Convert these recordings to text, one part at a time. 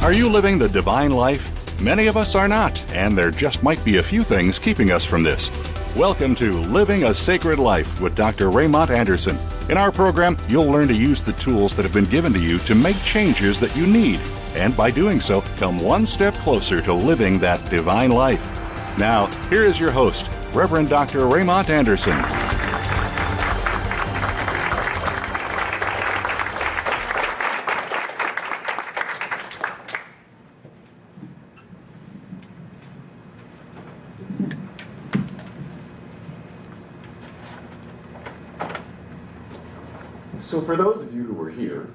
Are you living the divine life? Many of us are not, and there just might be a few things keeping us from this. Welcome to Living a Sacred Life with Dr. Raymont Anderson. In our program, you'll learn to use the tools that have been given to you to make changes that you need, and by doing so, come one step closer to living that divine life. Now, here is your host, Reverend Dr. Raymont Anderson. So for those of you who were here,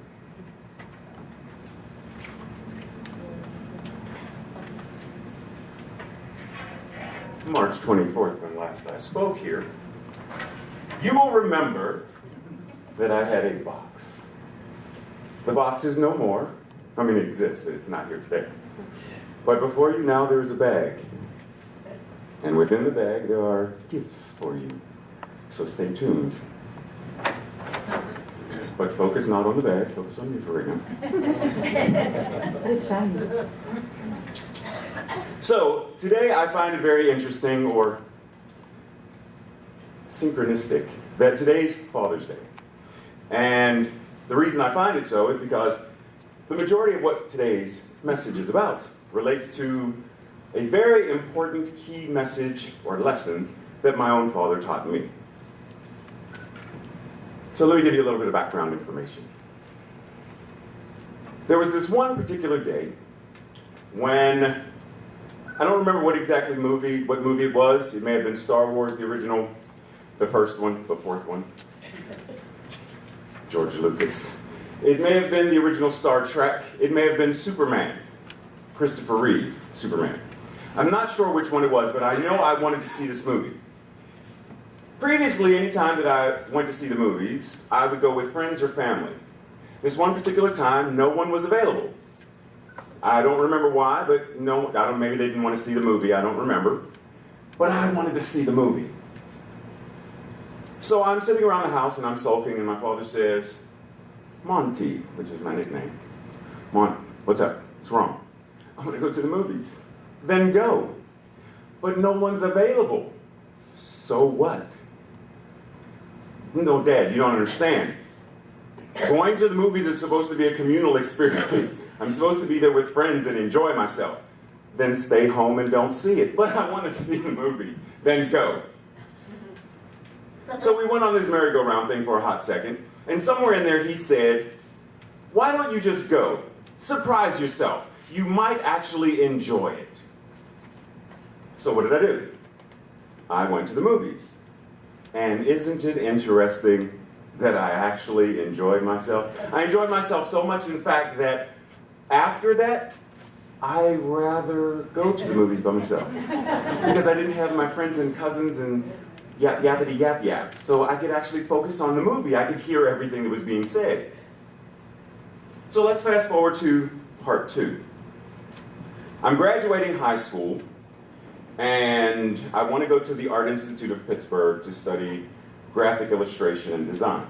March 24th, when last I spoke here, you will remember that I had a box. The box is no more. I mean, it exists, but it's not here today. But before you now, there is a bag. And within the bag, there are gifts for you. So stay tuned. But focus not on the bag, focus on me for right now. So, today I find it very interesting or synchronistic that today's Father's Day. And the reason I find it so is because the majority of what today's message is about relates to a very important key message or lesson that my own father taught me. So let me give you a little bit of background information. There was this one particular day when, I don't remember what movie it was. It may have been Star Wars, the original, the first one, the fourth one. George Lucas. It may have been the original Star Trek. It may have been Superman. Christopher Reeve, Superman. I'm not sure which one it was, but I know I wanted to see this movie. Previously, any time that I went to see the movies, I would go with friends or family. This one particular time, no one was available. I don't remember why, but maybe they didn't want to see the movie, I don't remember. But I wanted to see the movie. So I'm sitting around the house and I'm sulking, and my father says, Monty, which is my nickname. What's up? What's wrong? I want to go to the movies. Then go. But no one's available. So what? No, Dad, you don't understand. Going to the movies is supposed to be a communal experience. I'm supposed to be there with friends and enjoy myself. Then stay home and don't see it. But I want to see the movie. Then go. So we went on this merry-go-round thing for a hot second. And somewhere in there he said, why don't you just go? Surprise yourself. You might actually enjoy it. So what did I do? I went to the movies. And isn't it interesting that I actually enjoyed myself? I enjoyed myself so much, in fact, that after that, I rather go to the movies by myself. Because I didn't have my friends and cousins and yappity yap yap. So I could actually focus on the movie. I could hear everything that was being said. So let's fast forward to part 2. I'm graduating high school. And I want to go to the Art Institute of Pittsburgh to study graphic illustration and design.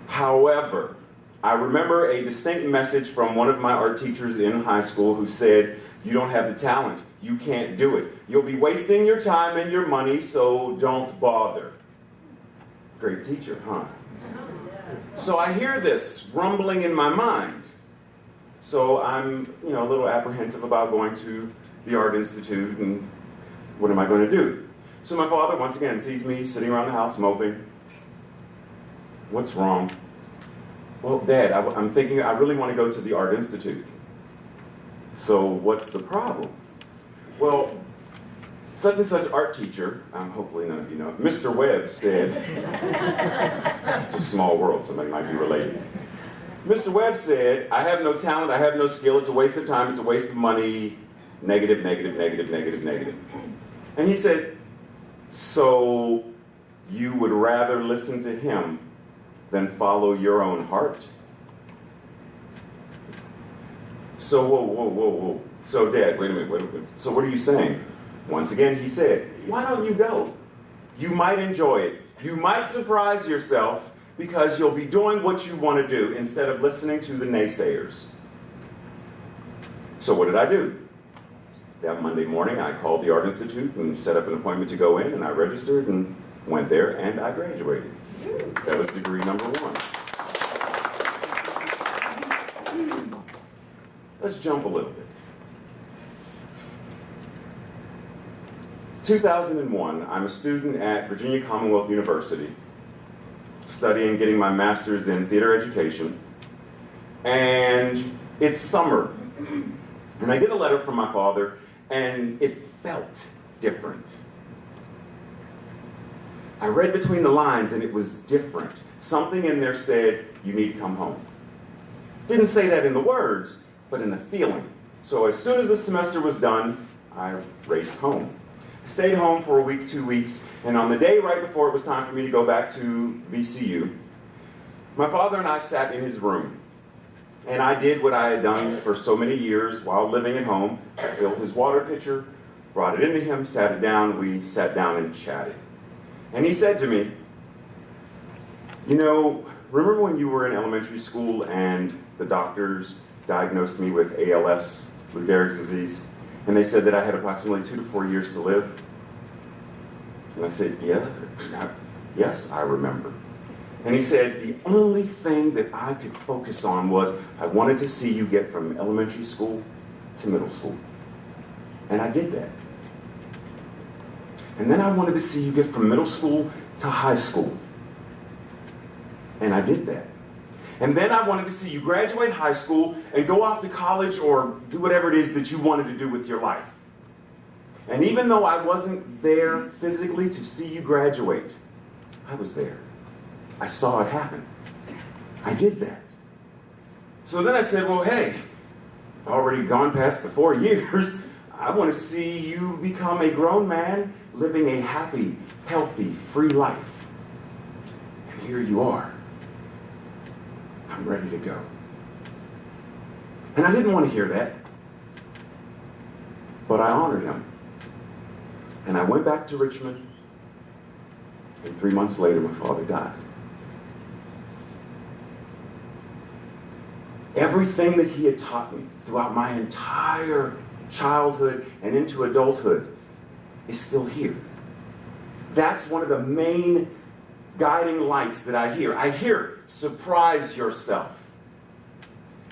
However, I remember a distinct message from one of my art teachers in high school who said, you don't have the talent, you can't do it. You'll be wasting your time and your money, so don't bother. Great teacher, huh? So I hear this rumbling in my mind. So I'm, a little apprehensive about going to the Art Institute, and what am I going to do? So my father, once again, sees me sitting around the house moping. What's wrong? Well, Dad, I'm thinking I really want to go to the Art Institute. So what's the problem? Well, such and such art teacher, hopefully none of you know, Mr. Webb said, it's a small world, somebody might be related. Mr. Webb said, I have no talent, I have no skill, it's a waste of time, it's a waste of money, negative, negative, negative, negative, negative. And he said, so you would rather listen to him than follow your own heart? So, whoa. So, Dad, wait a minute. So what are you saying? Once again, he said, why don't you go? You might enjoy it. You might surprise yourself because you'll be doing what you want to do instead of listening to the naysayers. So what did I do? That Monday morning, I called the Art Institute and set up an appointment to go in, and I registered and went there, and I graduated. That was degree number 1. Let's jump a little bit. 2001, I'm a student at Virginia Commonwealth University, studying, getting my master's in theater education, and it's summer. And I get a letter from my father, and it felt different. I read between the lines, and it was different. Something in there said, you need to come home. Didn't say that in the words, but in the feeling. So as soon as the semester was done, I raced home. I stayed home for a week, 2 weeks, and on the day right before it was time for me to go back to VCU, my father and I sat in his room. And I did what I had done for so many years while living at home. I filled his water pitcher, brought it into him, sat it down. We sat down and chatted. And he said to me, you know, remember when you were in elementary school and the doctors diagnosed me with ALS, Lou Gehrig's disease, and they said that I had approximately 2 to 4 years to live? And I said, yes, I remember. And he said, the only thing that I could focus on was I wanted to see you get from elementary school to middle school. And I did that. And then I wanted to see you get from middle school to high school. And I did that. And then I wanted to see you graduate high school and go off to college or do whatever it is that you wanted to do with your life. And even though I wasn't there physically to see you graduate, I was there. I saw it happen. I did that. So then I said, well, hey, I've already gone past the 4 years. I want to see you become a grown man living a happy, healthy, free life. And here you are. I'm ready to go. And I didn't want to hear that. But I honored him. And I went back to Richmond. And 3 months later, my father died. Everything that he had taught me throughout my entire childhood and into adulthood is still here. That's one of the main guiding lights that I hear. I hear, surprise yourself.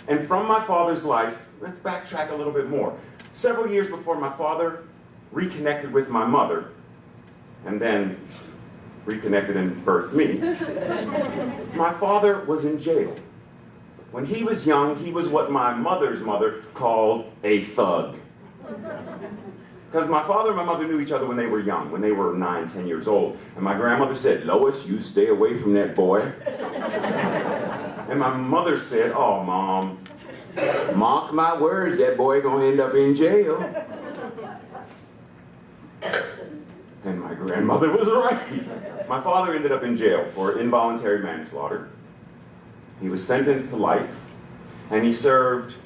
And from my father's life, let's backtrack a little bit more. Several years before my father reconnected with my mother, and then reconnected and birthed me, my father was in jail. When he was young, he was what my mother's mother called a thug. Because my father and my mother knew each other when they were young, when they were 9, 10 years old. And my grandmother said, Lois, you stay away from that boy. And my mother said, oh, Mom, mark my words, that boy gonna end up in jail. And my grandmother was right. My father ended up in jail for involuntary manslaughter. He was sentenced to life, and he served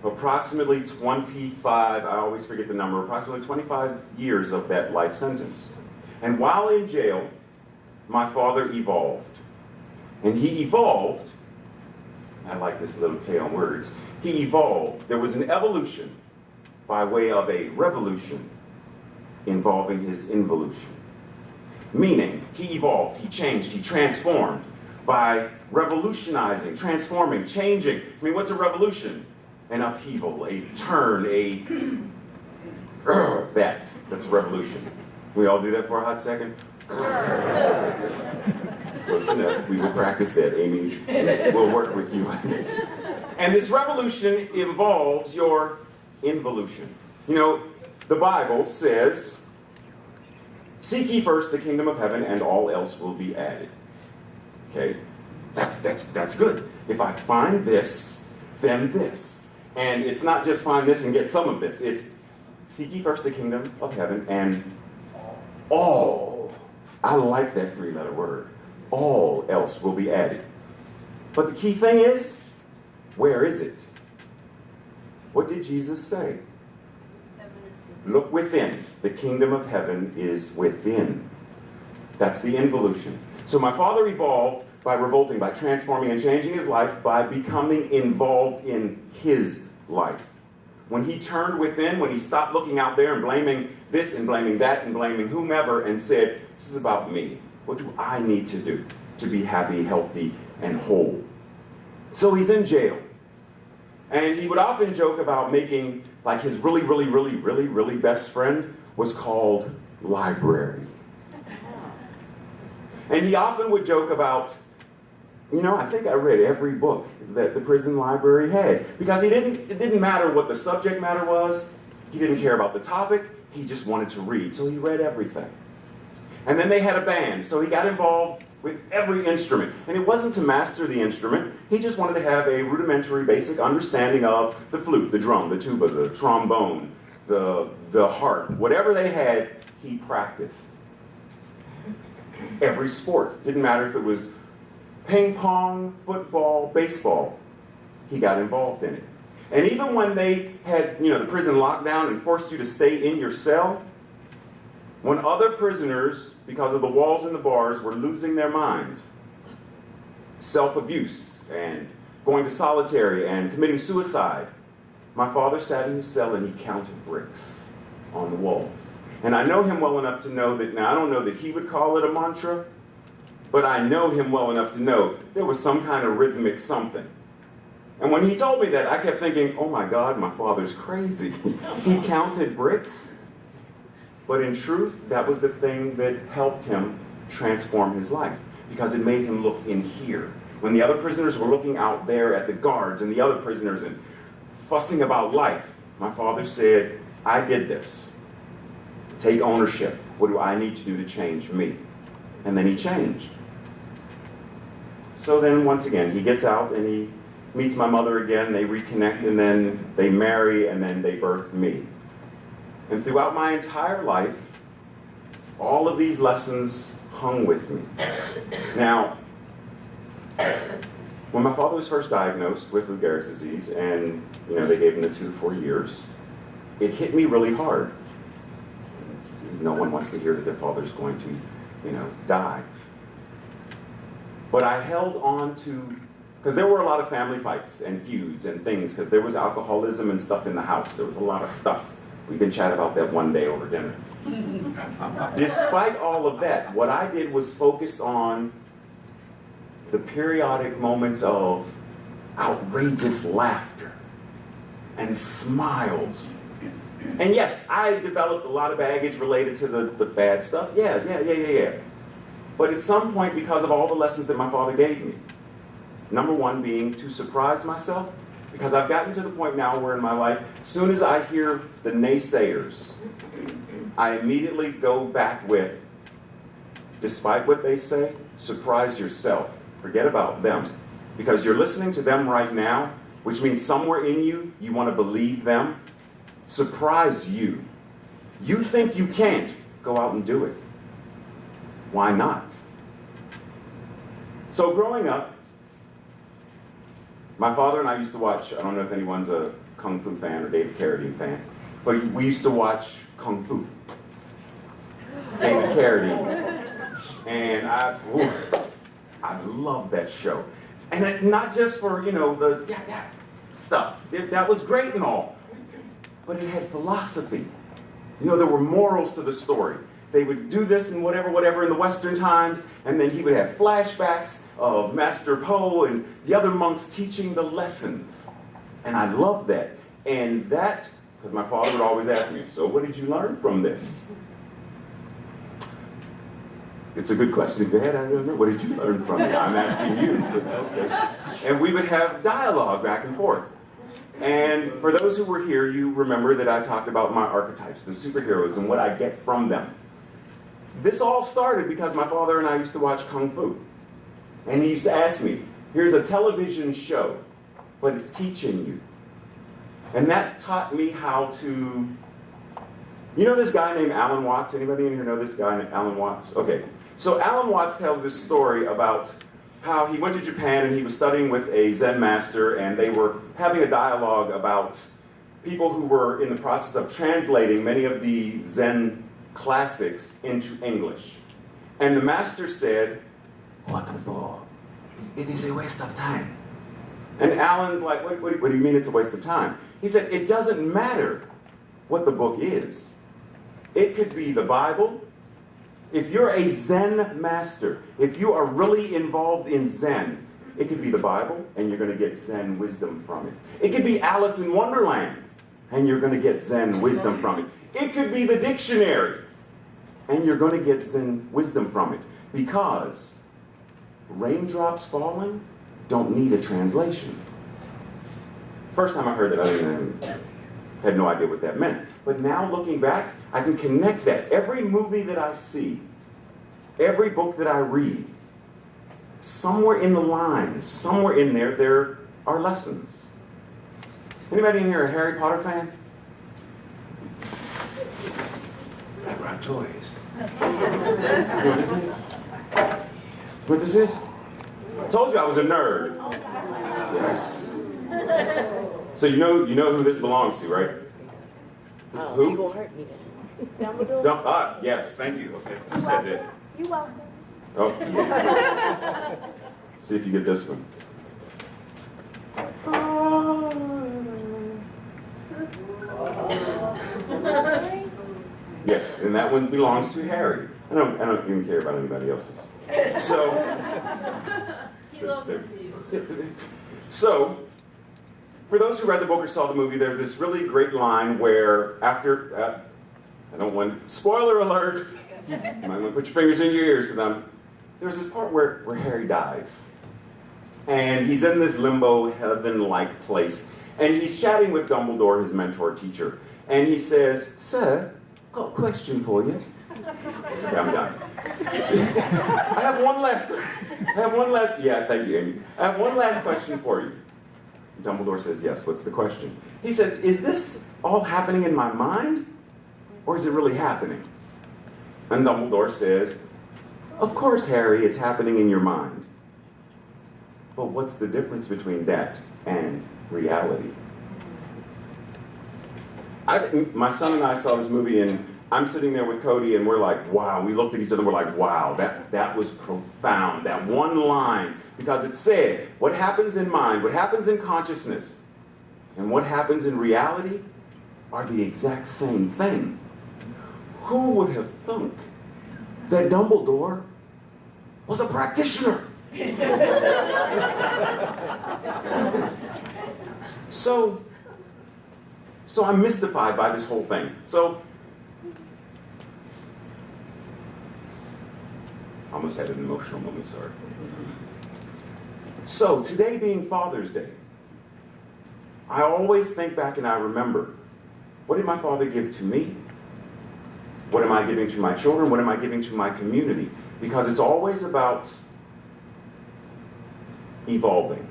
approximately 25, I always forget the number, approximately 25 years of that life sentence. And while in jail, my father evolved. And he evolved, I like this little play on words, he evolved. There was an evolution by way of a revolution involving his involution. Meaning, he evolved, he changed, he transformed by revolutionizing, transforming, changing. I mean, what's a revolution? An upheaval, a turn, that's a revolution. We all do that for a hot second? Close enough. We will practice that, Amy. We'll work with you. And this revolution involves your involution. You know, the Bible says, seek ye first the kingdom of heaven and all else will be added. Okay? That's good. If I find this, then this. And it's not just find this and get some of this. It's seek ye first the kingdom of heaven and all. I like that 3-letter word. All else will be added. But the key thing is, where is it? What did Jesus say? Look within. The kingdom of heaven is within. That's the involution. So my father evolved by revolting, by transforming and changing his life, by becoming involved in his life. when he turned within, when he stopped looking out there and blaming this and blaming that and blaming whomever and said, this is about me. What do I need to do to be happy, healthy, and whole? So he's in jail. And he would often joke about making, like, his really best friend was called library. And he often would joke about, I think I read every book that the prison library had. Because it didn't matter what the subject matter was. He didn't care about the topic. He just wanted to read. So he read everything. And then they had a band. So he got involved with every instrument. And it wasn't to master the instrument. He just wanted to have a rudimentary, basic understanding of the flute, the drum, the tuba, the trombone, the harp. Whatever they had, he practiced. Every sport. Didn't matter if it was ping pong, football, baseball. He got involved in it. And even when they had, the prison lockdown and forced you to stay in your cell, when other prisoners, because of the walls and the bars, were losing their minds, self-abuse and going to solitary and committing suicide, my father sat in his cell and he counted bricks on the walls. And I know him well enough to know that, now I don't know that he would call it a mantra, but I know him well enough to know there was some kind of rhythmic something. And when he told me that, I kept thinking, oh my God, my father's crazy. He counted bricks. But in truth, that was the thing that helped him transform his life, because it made him look in here. When the other prisoners were looking out there at the guards and the other prisoners and fussing about life, my father said, I did this. Take ownership. What do I need to do to change me? And then he changed. So then once again, he gets out and he meets my mother again, they reconnect, and then they marry, and then they birth me. And throughout my entire life, all of these lessons hung with me. Now, when my father was first diagnosed with Lou Gehrig's disease, and they gave him the 2 to 4 years, it hit me really hard. No one wants to hear that their father's going to, die. But I held on to, because there were a lot of family fights and feuds and things, because there was alcoholism and stuff in the house. There was a lot of stuff. We can chat about that one day over dinner. Despite all of that, what I did was focused on the periodic moments of outrageous laughter and smiles. And yes, I developed a lot of baggage related to the bad stuff. Yeah. But at some point, because of all the lessons that my father gave me, number one being to surprise myself, because I've gotten to the point now where in my life, as soon as I hear the naysayers, I immediately go back with, despite what they say, surprise yourself. Forget about them. Because you're listening to them right now, which means somewhere in you, you want to believe them. Surprise you. You think you can't, go out and do it. Why not? So growing up, my father and I used to watch, I don't know if anyone's a Kung Fu fan or David Carradine fan, but we used to watch Kung Fu. David Carradine. And I love that show. And not just for, the stuff. That was great and all. But it had philosophy. There were morals to the story. They would do this and whatever in the Western times, and then he would have flashbacks of Master Po and the other monks teaching the lessons. And I loved that. And that, because my father would always ask me, so what did you learn from this? It's a good question. Dad, I don't know. What did you learn from it? I'm asking you. Okay. And we would have dialogue back and forth. And for those who were here, you remember that I talked about my archetypes, the superheroes, and what I get from them. This all started because my father and I used to watch Kung Fu. And he used to ask me, here's a television show, but it's teaching you. And that taught me how to... this guy named Alan Watts? Anybody in here know this guy named Alan Watts? Okay. So Alan Watts tells this story about how he went to Japan and he was studying with a Zen master, and they were having a dialogue about people who were in the process of translating many of the Zen classics into English. And the master said, "What for? It is a waste of time." And Alan's like, what do you mean it's a waste of time? He said, it doesn't matter what the book is. It could be the Bible. If you're a Zen master, if you are really involved in Zen, it could be the Bible, and you're going to get Zen wisdom from it. It could be Alice in Wonderland, and you're going to get Zen wisdom from it. It could be the dictionary, and you're going to get Zen wisdom from it. Because raindrops falling don't need a translation. First time I heard that, I had no idea what that meant. But now looking back, I can connect that. Every movie that I see, every book that I read, somewhere in the lines, somewhere in there are lessons. Anybody in here a Harry Potter fan? I brought toys. What this is? I told you I was a nerd. Yes. So you know who this belongs to, right? Who? You gonna hurt me then. Dumbledore. Yes, thank you. Okay, who said that? You welcome. Oh. See if you get this one. Yes, and that one belongs to Harry. I don't even care about anybody else's. So, for those who read the book or saw the movie, there's this really great line where after, I don't want, spoiler alert, you might want to put your fingers in your ears because there's this part where Harry dies. And he's in this limbo, heaven-like place. And he's chatting with Dumbledore, his mentor teacher. And he says, "Sir, got a question for you." Okay, I'm done. I have one last, yeah, thank you, Amy. I have one last question for you. Dumbledore says, yes, what's the question? He says, is this all happening in my mind? Or is it really happening? And Dumbledore says, of course, Harry, it's happening in your mind. But what's the difference between that and reality? My son and I saw this movie, and I'm sitting there with Cody, and we're like, wow. We looked at each other, and we're like, wow, that was profound. That one line, because it said, what happens in mind, what happens in consciousness, and what happens in reality are the exact same thing. Who would have thunk that Dumbledore was a practitioner? So I'm mystified by this whole thing. So I almost had an emotional moment, sorry. So today being Father's Day, I always think back and I remember, what did my father give to me? What am I giving to my children? What am I giving to my community? Because it's always about evolving.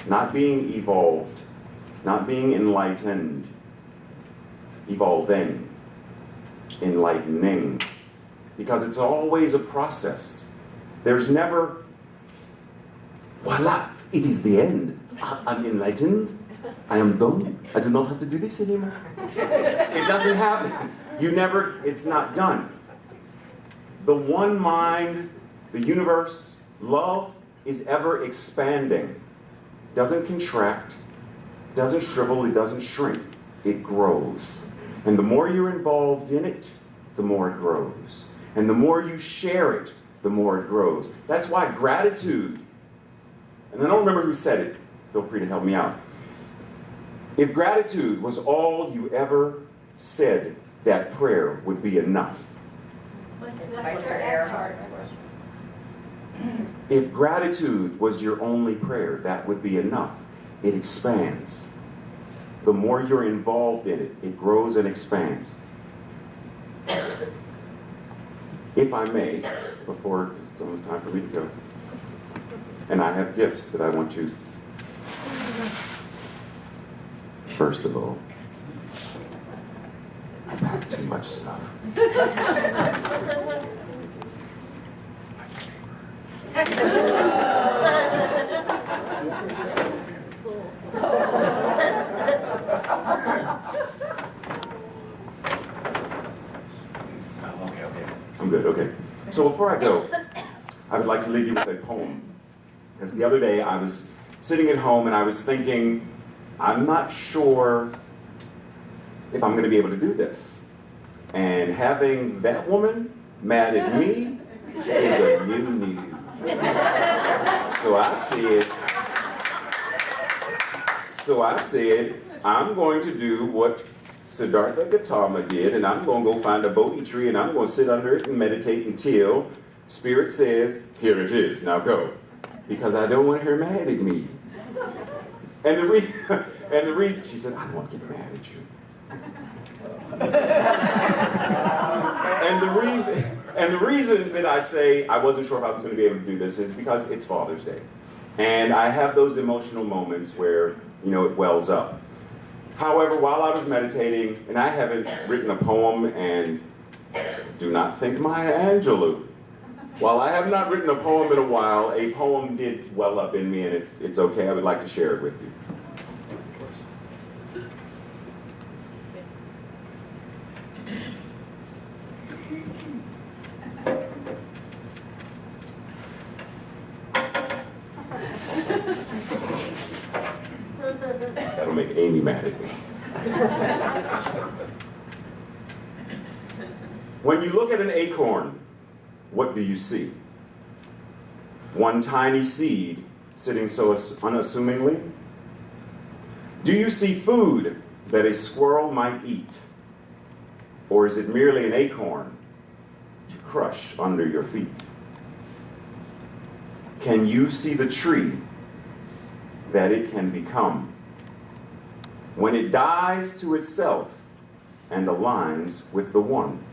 Not being evolved. Not being enlightened. Evolving. Enlightening. Because it's always a process. There's never, voila, it is the end. I'm enlightened. I am done. I do not have to do this anymore. It doesn't happen. It's not done. The one mind, the universe, love is ever expanding. Doesn't contract, doesn't shrivel, it doesn't shrink. It grows. And the more you're involved in it, the more it grows. And the more you share it, the more it grows. That's why gratitude, and I don't remember who said it, feel free to help me out. If gratitude was all you ever said, that prayer would be enough. If gratitude was your only prayer, that would be enough. It expands. The more you're involved in it, it grows and expands. If I may, before it's almost time for me to go, and I have gifts that I want to, first of all, I packed too much stuff. Okay. I'm good, okay. So before I go, I would like to leave you with a poem. Because the other day I was sitting at home and I was thinking, I'm not sure if I'm going to be able to do this. And having that woman mad at me is a new. So I said, I'm going to do what Siddhartha Gautama did, and I'm going to go find a Bodhi tree, and I'm going to sit under it and meditate until Spirit says, here it is, now go. Because I don't want her mad at me. And the reason, she said, I don't want to get mad at you. and the reason that I say I wasn't sure if I was going to be able to do this is because it's Father's Day. And I have those emotional moments where, it wells up. However, while I was meditating, and I haven't written a poem, and do not think Maya Angelou. While I have not written a poem in a while, a poem did well up in me, and if it's okay, I would like to share it with you. That'll make Amy mad at me. When you look at an acorn, what do you see? One tiny seed sitting so unassumingly? Do you see food that a squirrel might eat? Or is it merely an acorn to crush under your feet? Can you see the tree that it can become when it dies to itself and aligns with the One?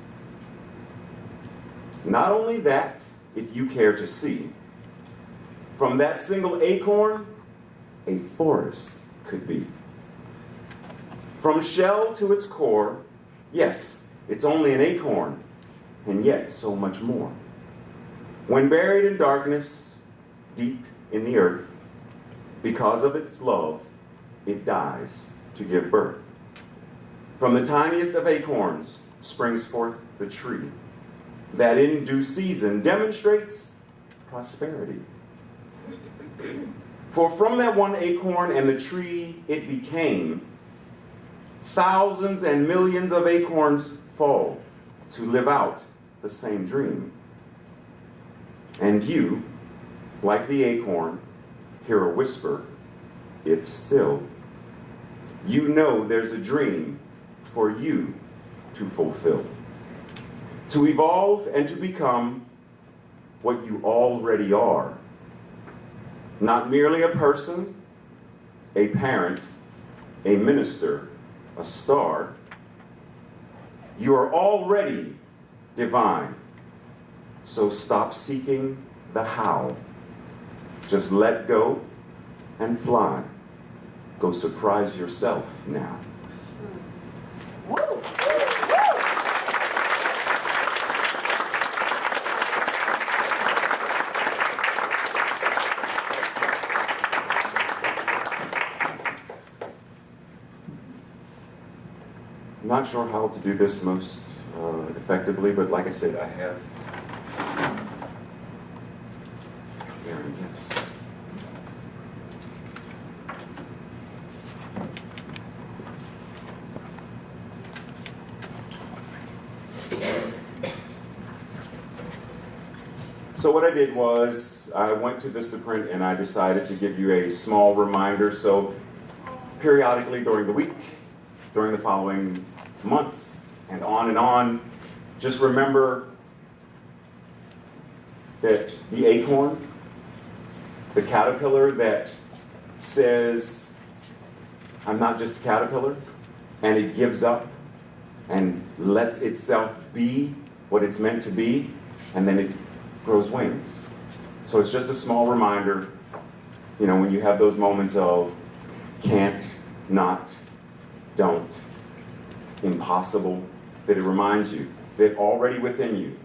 Not only that, if you care to see, from that single acorn, a forest could be. From shell to its core, yes, it's only an acorn, and yet so much more. When buried in darkness, deep in the earth, because of its love, it dies to give birth. From the tiniest of acorns springs forth the tree that in due season demonstrates prosperity. For from that one acorn and the tree it became, thousands and millions of acorns fall to live out the same dream. And you, like the acorn, hear a whisper, if still. You know there's a dream for you to fulfill. To evolve and to become what you already are. Not merely a person, a parent, a minister, a star. You are already divine. So stop seeking the how. Just let go and fly. Go surprise yourself now. I'm not sure how to do this most effectively, but like I said, I have gifts. So what I did was I went to Vistaprint and I decided to give you a small reminder. So periodically during the week, during the following months, and on, just remember that the acorn, the caterpillar that says, I'm not just a caterpillar, and it gives up and lets itself be what it's meant to be, and then it grows wings. So it's just a small reminder, when you have those moments of can't, not, don't, impossible, that it reminds you that already within you,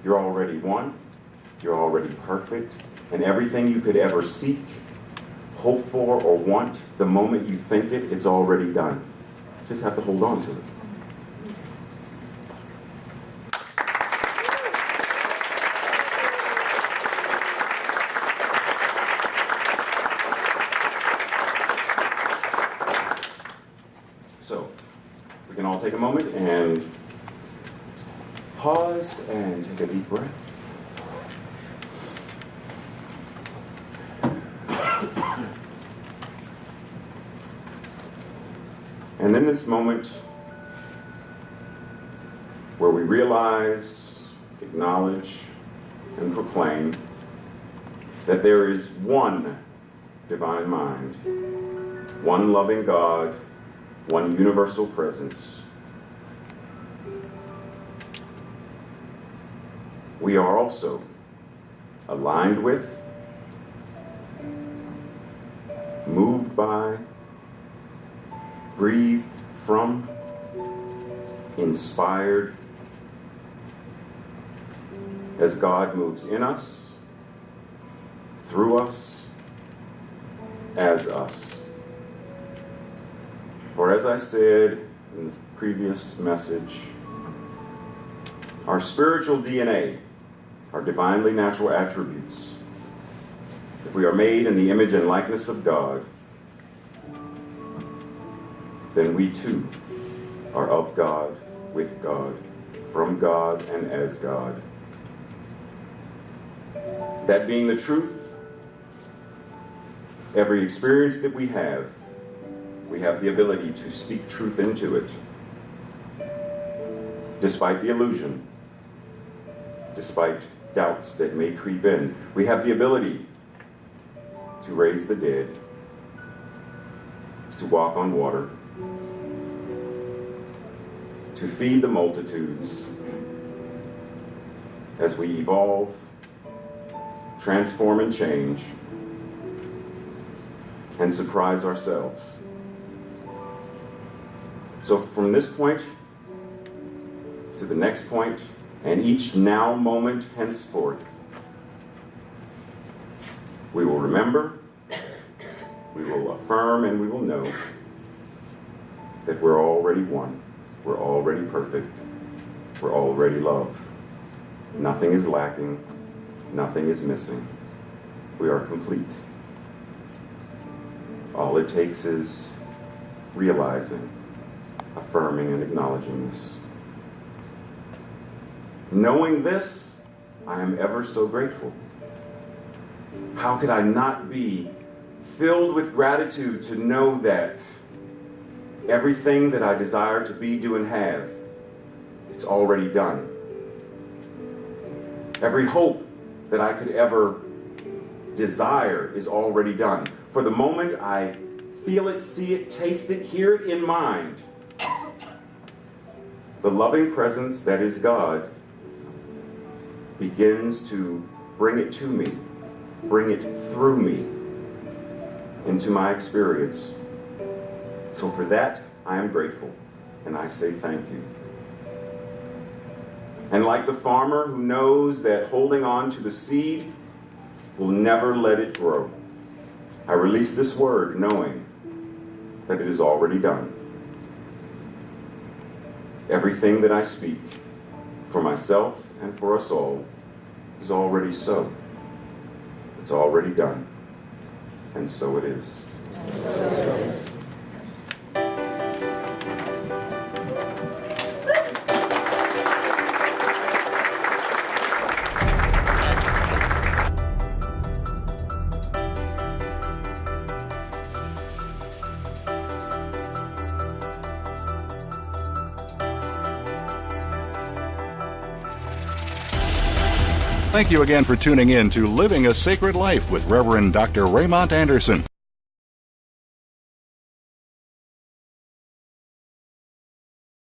you're already one, you're already perfect, and everything you could ever seek, hope for, or want, the moment you think it, it's already done. Just have to hold on to it. moment and pause and take a deep breath. And in this moment where we realize, acknowledge, and proclaim that there is one divine mind, one loving God, one universal presence, we are also aligned with, moved by, breathed from, inspired as God moves in us, through us, as us. For as I said in the previous message, our spiritual DNA, our divinely natural attributes, if we are made in the image and likeness of God, then we too are of God, with God, from God, and as God. That being the truth, every experience that we have the ability to speak truth into it. Despite the illusion, despite doubts that may creep in, we have the ability to raise the dead, to walk on water, to feed the multitudes as we evolve, transform and change, and surprise ourselves. So from this point to the next point, and each now moment henceforth, we will remember, we will affirm, and we will know that we're already one. We're already perfect. We're already love. Nothing is lacking. Nothing is missing. We are complete. All it takes is realizing, affirming, and acknowledging this. Knowing this, I am ever so grateful. How could I not be filled with gratitude to know that everything that I desire to be, do, and have, it's already done. Every hope that I could ever desire is already done. For the moment I feel it, see it, taste it, hear it in mind, the loving presence that is God begins to bring it to me, bring it through me into my experience. So for that, I am grateful, and I say thank you. And like the farmer who knows that holding on to the seed will never let it grow, I release this word knowing that it is already done. Everything that I speak for myself and for us all is already so. It's already done. And so it is. Thank you again for tuning in to Living a Sacred Life with Reverend Dr. Raymont Anderson.